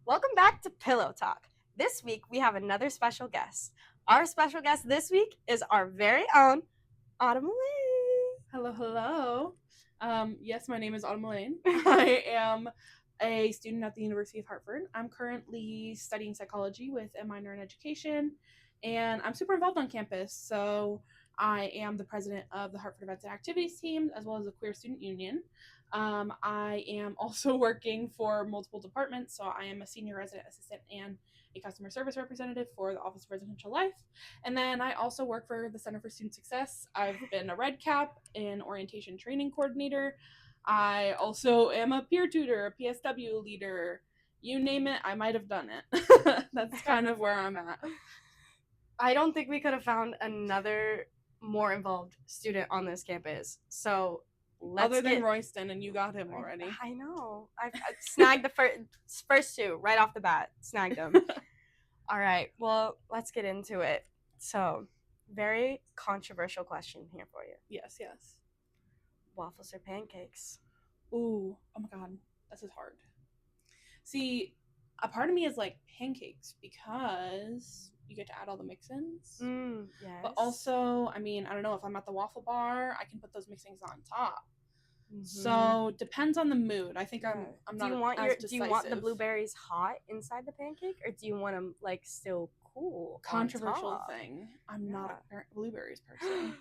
Welcome back to Pillow Talk. This week we have another special guest. Our special guest this week is our very own Autumn Elaine. Hello, hello. Yes, my name is Autumn Elaine. I am a student at the University of Hartford. I'm currently studying psychology with a minor in education, and I'm super involved on campus. So I am the president of the Hartford Events and Activities team, as well as the Queer Student Union. I am also working for multiple departments, so I am a senior resident assistant and a customer service representative for the Office of Residential Life. And then I also work for the Center for Student Success. I've been a Red Cap, an orientation training coordinator. I also am a peer tutor, a PSW leader. You name it, I might have done it. That's kind of where I'm at. I don't think we could have found another more involved student on this campus. So let's Other than Royston, and you got him already. I know. I snagged the first two right off the bat. Snagged them. All right. Well, let's get into it. So, very controversial question here for you. Yes, yes. Waffles or pancakes? Ooh, oh my god, this is hard. See, a part of me is like pancakes because you get to add all the mix-ins. Yes. But also, I mean, I don't know, if I'm at the waffle bar, I can put those mix-ins on top. So depends on the mood. I think I'm not as decisive. Do you want the blueberries hot inside the pancake, or do you want them like still cool? Controversial thing. I'm not a blueberries person.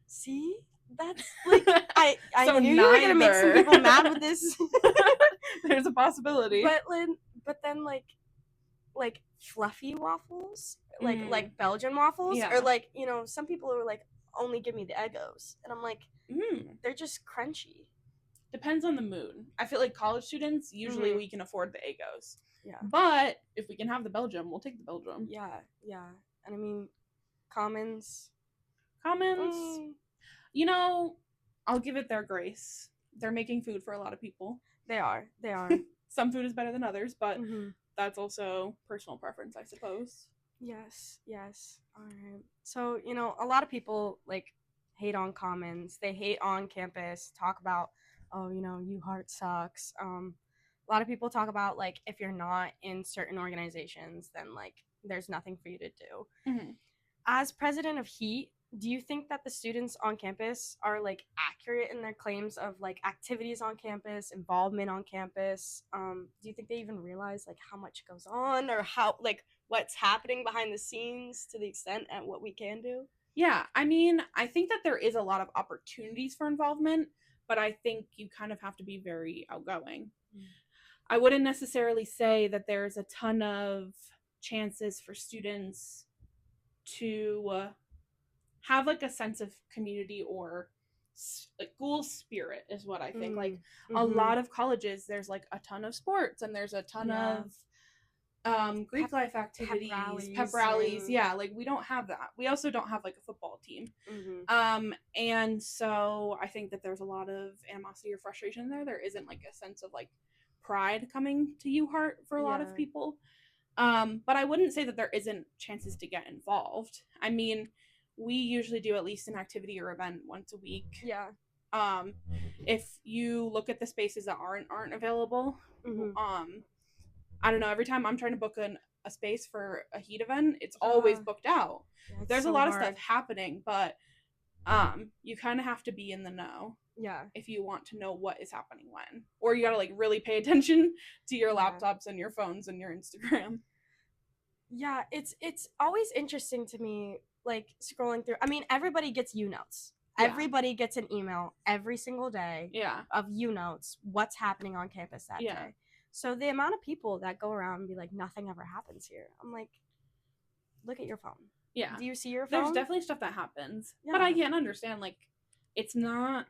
See, that's like I So knew you were gonna make some people mad with this. There's a possibility. But then like fluffy waffles, like Belgian waffles, or like, you know, some people are like, only give me the Eggos, and I'm like, they're just crunchy. Depends on the mood. I feel like college students, usually we can afford the Eggos. Yeah. But if we can have the Belgium, we'll take the Belgium. Yeah. And I mean, Commons. You know, I'll give it their grace. They're making food for a lot of people. They are. Some food is better than others, but that's also personal preference, I suppose. Yes. All right. So, you know, a lot of people like hate on Commons. They hate on campus, talk about, oh, you know, UHeart sucks. A lot of people talk about like, if you're not in certain organizations, then like there's nothing for you to do. As president of HEAT, do you think that the students on campus are like accurate in their claims of like activities on campus, involvement on campus? Do you think they even realize like how much goes on, or how like what's happening behind the scenes to the extent at what we can do? Yeah, I mean, I think that there is a lot of opportunities for involvement, but I think you kind of have to be very outgoing. I wouldn't necessarily say that there's a ton of chances for students to have like a sense of community or like school spirit is what I think. Like a lot of colleges, there's like a ton of sports, and there's a ton of Greek life activities, pep rallies. Yeah, like we don't have that. We also don't have like a football team. And so I think that there's a lot of animosity or frustration there. There isn't like a sense of like pride coming to UHeart for a lot of people. But I wouldn't say that there isn't chances to get involved. I mean, we usually do at least an activity or event once a week. Yeah. If you look at the spaces that aren't available, I don't know, every time I'm trying to book a space for a HEAT event, it's always booked out. There's so a lot of stuff happening, but you kind of have to be in the know. Yeah. If you want to know what is happening when. Or you got to like really pay attention to your laptops and your phones and your Instagram. Yeah, it's always interesting to me, like scrolling through. I mean, everybody gets U-Notes. Yeah. Everybody gets an email every single day of U-Notes, what's happening on campus that day. So the amount of people that go around and be like, nothing ever happens here. I'm like, look at your phone. Yeah. Do you see your phone? There's definitely stuff that happens. Yeah. But I can understand, like, it's not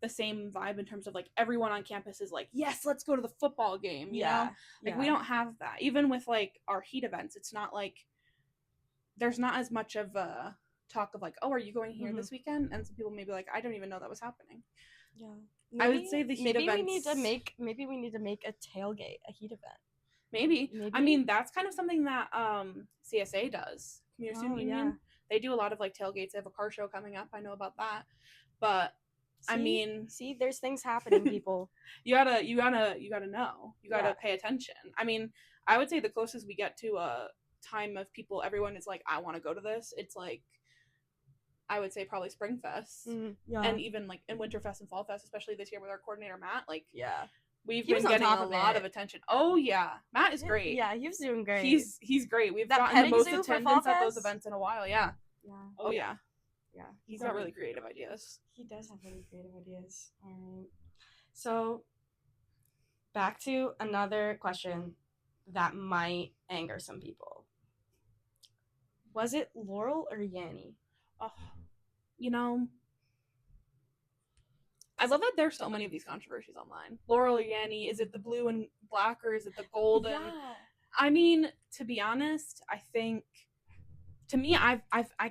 the same vibe in terms of, like, everyone on campus is like, yes, let's go to the football game, you know? Like, we don't have that. Even with, like, our HEAT events, it's not, like, there's not as much of a talk of, like, oh, are you going here this weekend? And some people may be like, I don't even know that was happening. Yeah. Maybe, I would say the HEAT events. Maybe we need to make a tailgate, a HEAT event. Maybe. I mean, that's kind of something that CSA does. Community Student Union. Yeah. They do a lot of like tailgates. They have a car show coming up. I know about that. But I mean, there's things happening, people. you gotta know. You gotta pay attention. I mean, I would say the closest we get to a time of people, everyone is like, I want to go to this. It's like, I would say probably Springfest. Yeah. And even like in Winterfest and Fallfest, especially this year with our coordinator Matt, like Yeah. we've He was been on getting top a of lot it. of attention. Oh yeah, Matt is great. Yeah, he was doing great. He's great. We've That gotten the petting most zoo for attendance Fall at those Fest? events in a while. Yeah. Yeah. Oh yeah. Yeah. He's got really creative ideas. He does have really creative ideas. All right. So, back to another question that might anger some people. Was it Laurel or Yanny? Oh, you know, I love that there's so many of these controversies online. Laurel or Yanny? Is it the blue and black or is it the golden? Yeah. I mean, to be honest, I think to me, I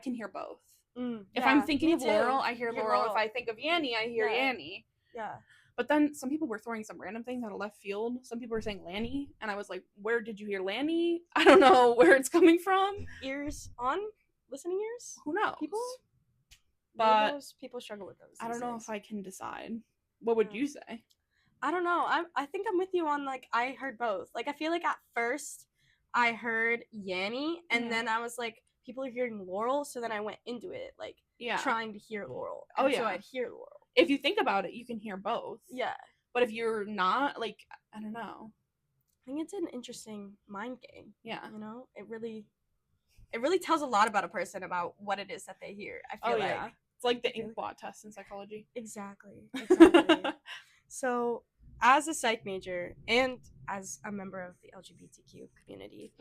can hear both. If I'm thinking of Laurel, I hear Laurel. If I think of Yanny, I hear Yanny. Yeah. But then some people were throwing some random things out of left field. Some people were saying Lanny, and I was like, where did you hear Lanny? I don't know where it's coming from. Ears on? Listening ears? Who knows? But people struggle with those. I don't know if I can decide. What would you say? I don't know. I think I'm with you on, like, I heard both. Like, I feel like at first I heard Yanny, and then I was like, people are hearing Laurel, so then I went into it, like, trying to hear Laurel. And so I'd hear Laurel. If you think about it, you can hear both. Yeah. But if you're not, like, I don't know. I think it's an interesting mind game. Yeah. You know? It really tells a lot about a person, about what it is that they hear. I feel like. It's like the inkblot test in psychology. Exactly. So, as a psych major and as a member of the LGBTQ community,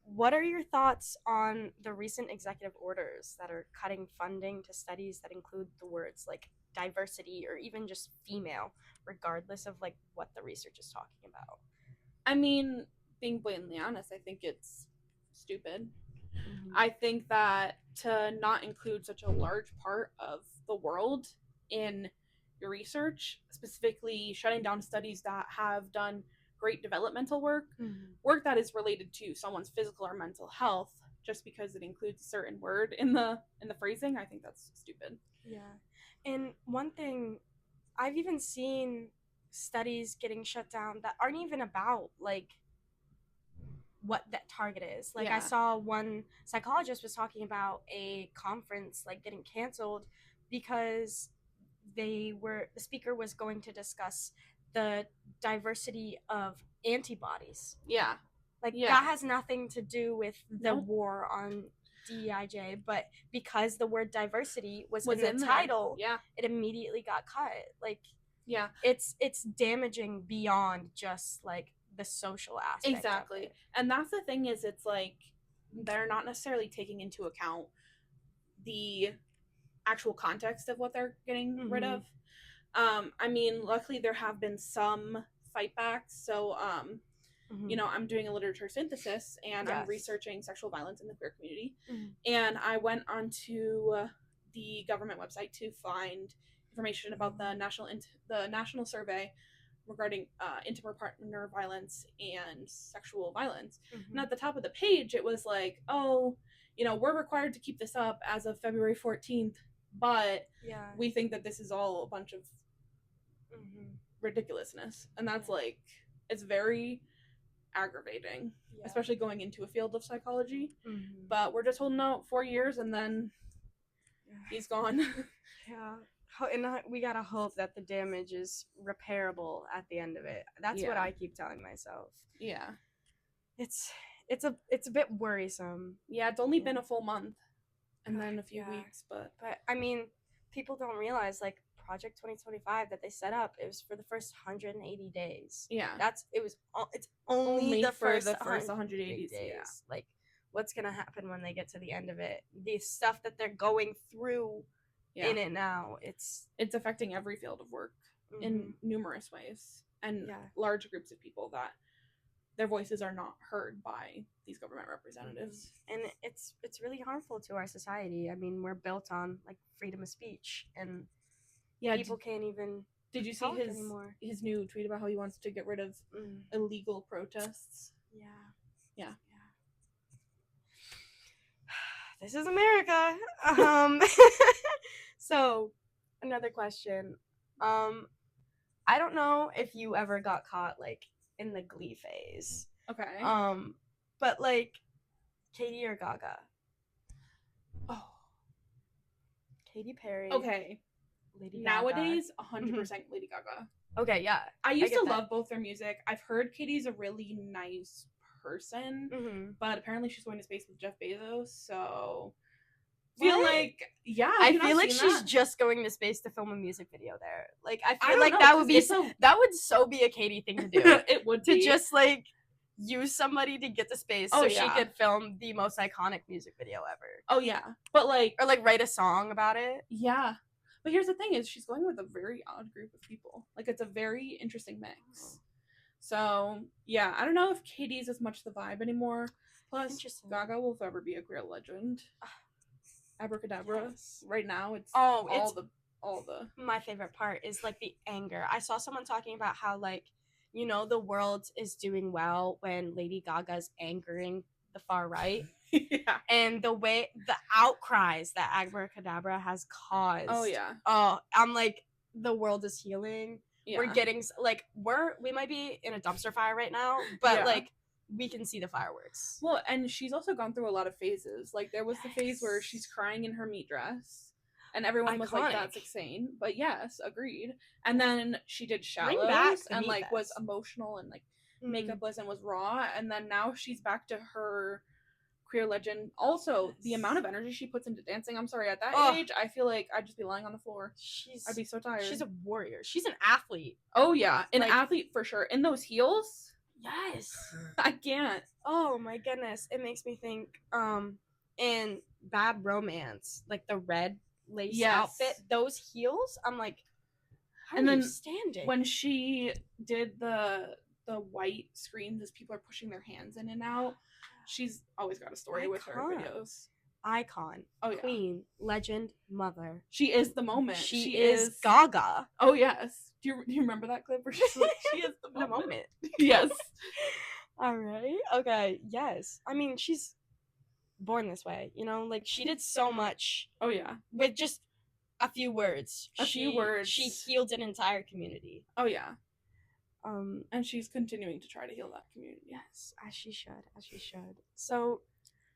what are your thoughts on the recent executive orders that are cutting funding to studies that include the words like diversity or even just female, regardless of like what the research is talking about? I mean, being blatantly honest, I think it's stupid. I think that to not include such a large part of the world in your research, specifically shutting down studies that have done great developmental work, work that is related to someone's physical or mental health, just because it includes a certain word in the phrasing, I think that's stupid. Yeah. And one thing, I've even seen studies getting shut down that aren't even about like what that target is. Like I saw one psychologist was talking about a conference like getting canceled because the speaker was going to discuss the diversity of antibodies. Yeah. Like that has nothing to do with the war on DEIJ, but because the word diversity was in the title, it immediately got cut. Like it's damaging beyond just like the social aspect. Exactly. And that's the thing, is it's like they're not necessarily taking into account the actual context of what they're getting rid of. I mean, luckily there have been some fightbacks. So you know, I'm doing a literature synthesis and I'm researching sexual violence in the queer community. And I went onto the government website to find information about the national survey regarding intimate partner violence and sexual violence. And at the top of the page, it was like, oh, you know, we're required to keep this up as of February 14th, but we think that this is all a bunch of ridiculousness. And that's like, it's very aggravating, especially going into a field of psychology. But we're just holding out 4 years and then he's gone. And we gotta hope that the damage is repairable at the end of it. That's what I keep telling myself. It's a bit worrisome. It's only been a full month and then a few weeks, but I mean, people don't realize like Project 2025 that they set up, it was for the first 180 days. It's only the first 180 days. Like, what's gonna happen when they get to the end of it? The stuff that they're going through in it now, it's affecting every field of work in numerous ways, and large groups of people that their voices are not heard by these government representatives. And it's really harmful to our society. I mean, we're built on like freedom of speech, and people can't even. Did you see his new tweet about how he wants to get rid of illegal protests? Yeah. This is America. So, another question. I don't know if you ever got caught like in the Glee phase, Okay. But like Katie or Gaga? Oh. Katy Perry. Okay. Lady Nowadays, Gaga. 100% Lady Gaga. Okay, yeah. I used to love both their music. I've heard Katie's a really nice person, but apparently she's going to space with Jeff Bezos, so feel like I feel like she's just going to space to film a music video there. Like I feel like that would so be a Katie thing to do. It would to just like use somebody to get to space so she could film the most iconic music video ever. Oh yeah. But like or like write a song about it. Yeah. But here's the thing is she's going with a very odd group of people. Like it's a very interesting mix. So yeah, I don't know if Katie's as much the vibe anymore. Plus Gaga will forever be a queer legend. Abracadabra. Yes. Right now it's all the my favorite part is like the anger. I saw someone talking about how like, you know, the world is doing well when Lady Gaga's angering the far right. Yeah. And the outcries that Abracadabra has caused. Oh yeah. Oh, I'm like, the world is healing. Yeah. We're getting like we might be in a dumpster fire right now, but like we can see the fireworks. Well, and she's also gone through a lot of phases. Like there was the phase where she's crying in her meat dress, and everyone was like, "That's insane." But yes, agreed. And then she did Shallows and like was emotional and like makeupless and was raw. And then now she's back to her queer legend. Also, the amount of energy she puts into dancing. I'm sorry, at that age, I feel like I'd just be lying on the floor. I'd be so tired. She's a warrior. She's an athlete. Oh yeah, an athlete for sure. In those heels. Yes. I can't. Oh my goodness. It makes me think in Bad Romance, like the red lace outfit, those heels, I'm like, how and are you standing? When she did the white screens as people are pushing their hands in and out, she's always got a story with her videos. Icon. Oh yeah. Queen, legend, mother. She is the moment. She is Gaga. Oh yes. Do you remember that clip where she's like, she is the moment? Yes. All right. Okay. Yes. I mean, she's born this way, you know? Like, she did so much. Oh, yeah. With just a few words. Few words. She healed an entire community. Oh, yeah. And she's continuing to try to heal that community. Yes, as she should. As she should. So,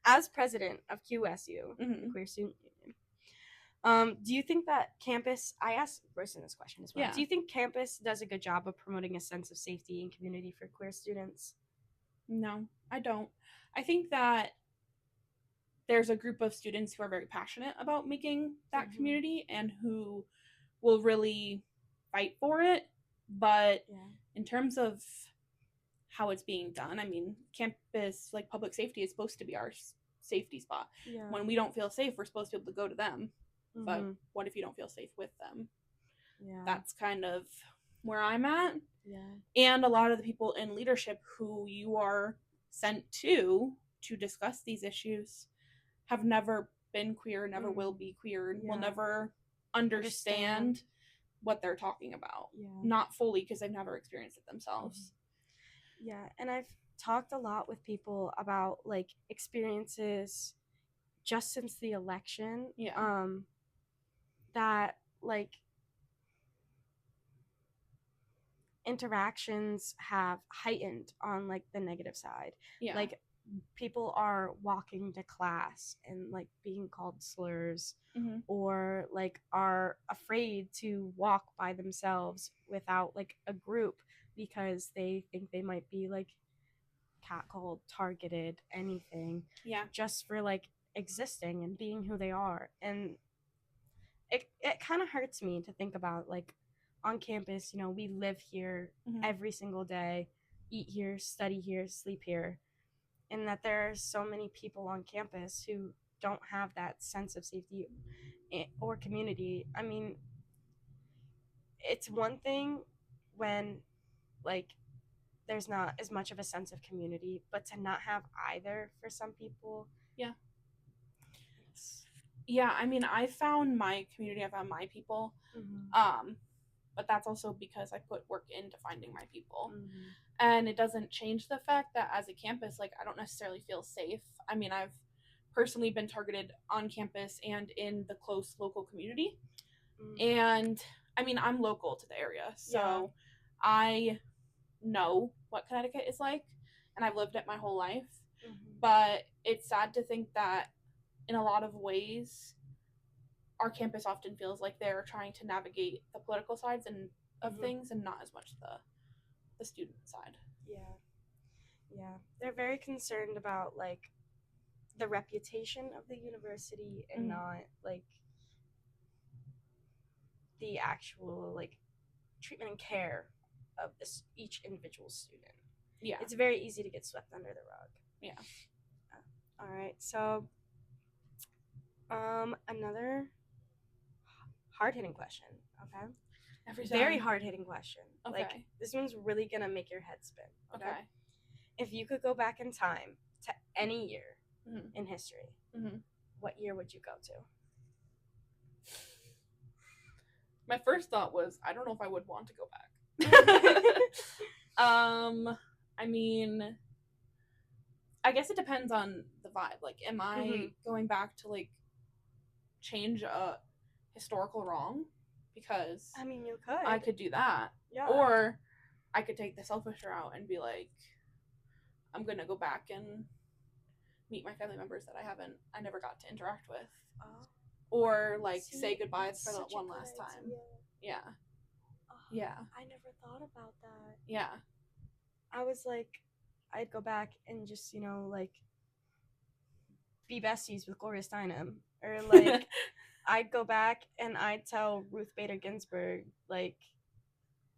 as president of QSU, the Queer Student Union, do you think that campus, I asked Bryson this question as well, do you think campus does a good job of promoting a sense of safety and community for queer students? No, I don't. I think that there's a group of students who are very passionate about making that community and who will really fight for it. But in terms of how it's being done, I mean, campus, like public safety is supposed to be our safety spot. Yeah. When we don't feel safe, we're supposed to be able to go to them. But what if you don't feel safe with them? Yeah. That's kind of where I'm at. Yeah. And a lot of the people in leadership who you are sent to discuss these issues have never been queer, never will be queer, and will never understand what they're talking about. Yeah. Not fully because they've never experienced it themselves. Yeah, and I've talked a lot with people about like experiences just since the election. Yeah. That like interactions have heightened on like the negative side. Yeah. Like people are walking to class and like being called slurs or like are afraid to walk by themselves without like a group because they think they might be like catcalled, targeted, anything. Yeah. Just for like existing and being who they are. And it kind of hurts me to think about like on campus, you know, we live here every single day, eat here, study here, sleep here. And that there are so many people on campus who don't have that sense of safety or community. I mean, it's one thing when, like, there's not as much of a sense of community, but to not have either for some people. Yeah. Yeah, I mean, I found my community, I found my people. But that's also because I put work into finding my people. And it doesn't change the fact that as a campus, like, I don't necessarily feel safe. I mean, I've personally been targeted on campus and in the close local community. And, I mean, I'm local to the area, so I know what Connecticut is like. and I've lived it my whole life. Mm-hmm. But it's sad to think that in a lot of ways, our campus often feels like they're trying to navigate the political sides of things and not as much the student side. Yeah, they're very concerned about like the reputation of the university and not like the actual like treatment and care of this each individual student. Yeah, it's very easy to get swept under the rug. Yeah. All right, so another hard-hitting question. Okay. Very hard-hitting question. Okay. Like this one's really gonna make your head spin. Okay. If you could go back in time to any year in history, what year would you go to? My first thought was, I don't know if I would want to go back. I mean, I guess it depends on the vibe. Like, am I going back to like change a historical wrong? Because I mean, you could. I could do that. Yeah. Or I could take the selfish route and be like, I'm gonna go back and meet my family members that I never got to interact with. Oh. Or like say goodbye for the one last time. Yeah. Yeah. I never thought about that. Yeah. I was like, I'd go back and just, like be besties with Gloria Steinem. Or like I'd go back and I'd tell Ruth Bader Ginsburg, like,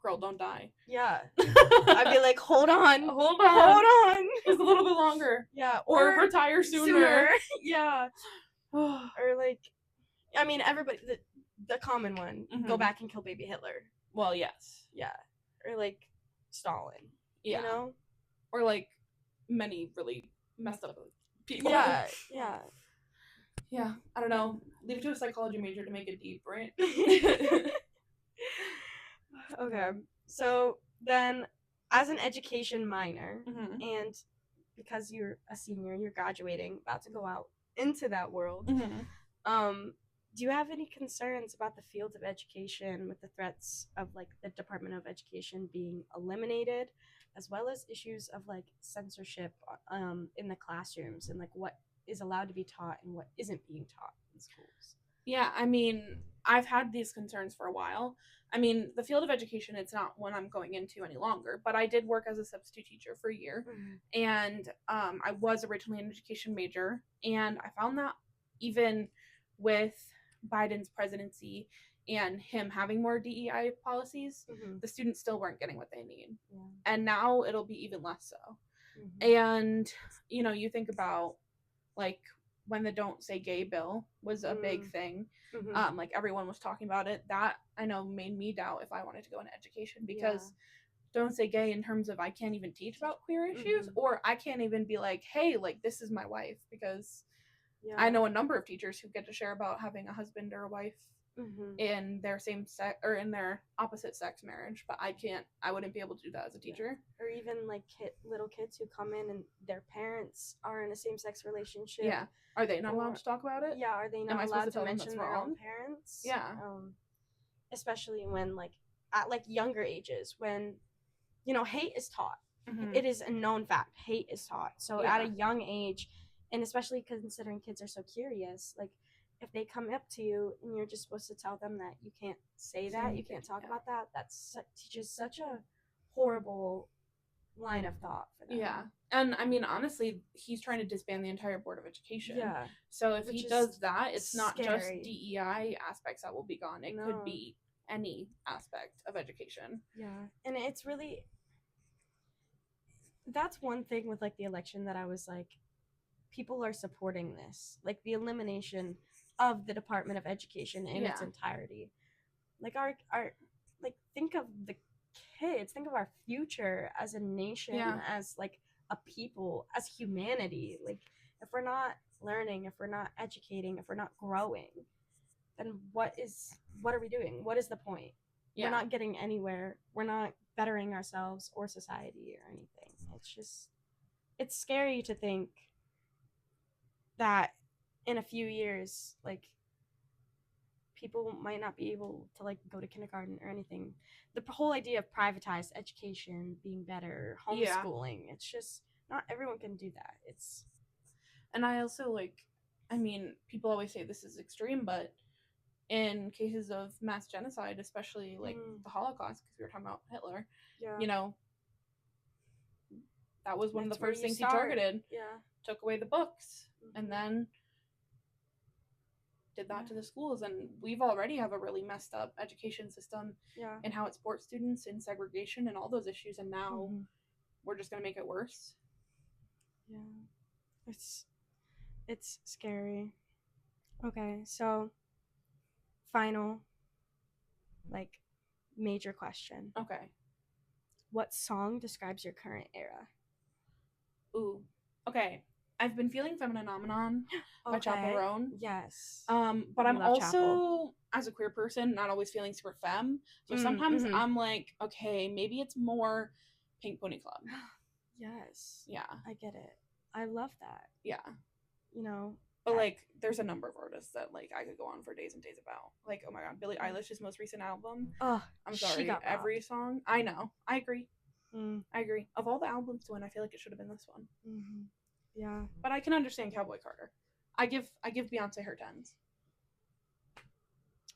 girl, don't die. Yeah. I'd be like, hold on. Just a little bit longer. Yeah. Or retire sooner. Yeah. Or like, I mean, everybody, the common one, go back and kill baby Hitler. Well, yes. Yeah. Or like Stalin. Yeah. You know? Or like many really messed up people. Yeah. Yeah. Yeah. I don't know. Leave it to a psychology major to make it deep, right? Okay. So then, as an education minor, and because you're a senior, you're graduating, about to go out into that world, do you have any concerns about the field of education with the threats of like the Department of Education being eliminated, as well as issues of like censorship in the classrooms and like what is allowed to be taught and what isn't being taught in schools? Yeah, I mean, I've had these concerns for a while. I mean, the field of education, it's not one I'm going into any longer, but I did work as a substitute teacher for a year, and I was originally an education major, and I found that even with Biden's presidency and him having more DEI policies, the students still weren't getting what they need. Yeah. And now it'll be even less so. And, you think about, like, when the Don't Say Gay bill was a big thing, like, everyone was talking about it. That, I know, made me doubt if I wanted to go into education, because Don't Say Gay in terms of I can't even teach about queer issues, or I can't even be like, hey, like, this is my wife, because I know a number of teachers who get to share about having a husband or a wife in their same sex or in their opposite sex marriage, but I wouldn't be able to do that as a teacher. Or even like little kids who come in and their parents are in a same-sex relationship. Yeah. Are they not allowed to talk about it? Yeah. Are they not allowed to mention their own parents? Yeah. Especially when like at like younger ages, when hate is taught. It is a known fact. Hate is taught. So at a young age, and especially considering kids are so curious, like if they come up to you and you're just supposed to tell them that you can't say that, you can't talk about that, that's teaches such a horrible line of thought for them. Yeah. And I mean, honestly, he's trying to disband the entire Board of Education. Yeah. So if he does that, it's not just DEI aspects that will be gone. It could be any aspect of education. Yeah. And it's really, that's one thing with like the election that I was like, people are supporting this, like the elimination of the Department of Education in its entirety. Like our like, think of the kids, think of our future as a nation, as like a people, as humanity. Like if we're not learning, if we're not educating, if we're not growing, then what are we doing? What is the point? We're not getting anywhere. We're not bettering ourselves or society or anything. It's scary to think that in a few years, like, people might not be able to like go to kindergarten or anything. The whole idea of privatized education being better, homeschooling, it's just not everyone can do that. It's And I also I mean, people always say this is extreme, but in cases of mass genocide, especially the Holocaust, because we were talking about Hitler, yeah. you know, that was one of That's the where first you things he start. targeted. Yeah. Took away the books, Mhm. and then did that to the schools. And we've already have a really messed up education system Yeah. and how it supports students in segregation and all those issues. And now we're just gonna make it worse. Yeah. It's scary. Okay, so final like major question. Okay. What song describes your current era? Ooh. Okay. I've been feeling Femininomenon by Chapel Okay. Roan. Yes. But We I'm love also, Chapel. as a queer person, not always feeling super femme. So sometimes Mhm. I'm like, okay, maybe it's more Pink Pony Club. Yes. Yeah. I get it. I love that. Yeah. You know. But like, there's a number of artists that like I could go on for days and days about. Like, oh my god, Billie Eilish's most recent album. Oh, I'm she sorry, got every robbed. song. I know. I agree. Mm. I agree. Of all the albums to win, I feel like it should have been this one. Mm-hmm. Yeah. But I can understand Cowboy Carter. I give Beyonce her tens.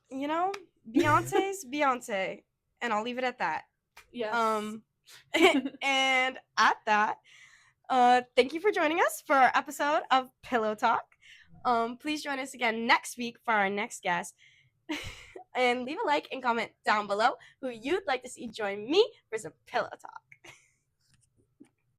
You know, Beyonce's Beyonce, and I'll leave it at that. Yes. And at that, thank you for joining us for our episode of Pillow Talk. Please join us again next week for our next guest. And leave a like and comment down below who you'd like to see join me for some Pillow Talk.